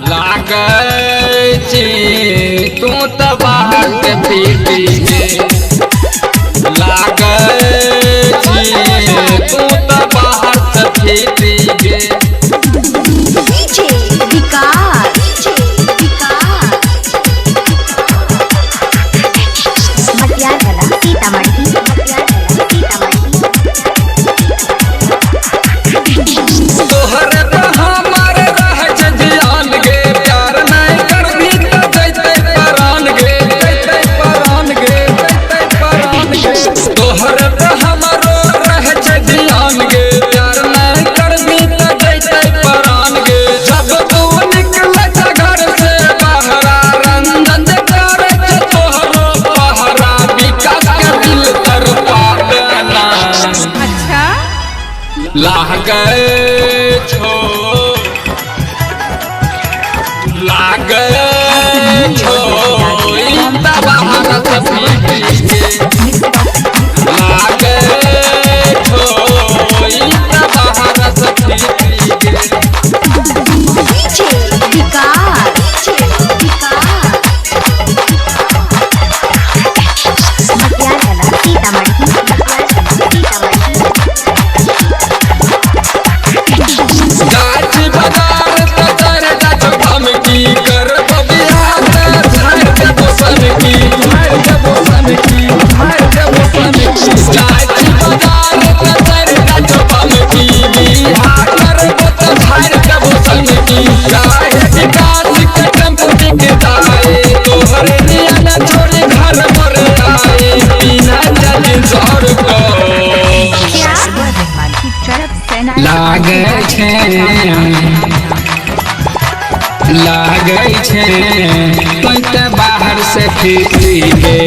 लागै छी तू तो बाहर से पीती गे लागै छी तू तो बाहर से पीती गे लागै छो इंता बाहर से पीती गे लागै छो इंता बाहर से पीती गे लागै छै तू तो बाहर से पीती गे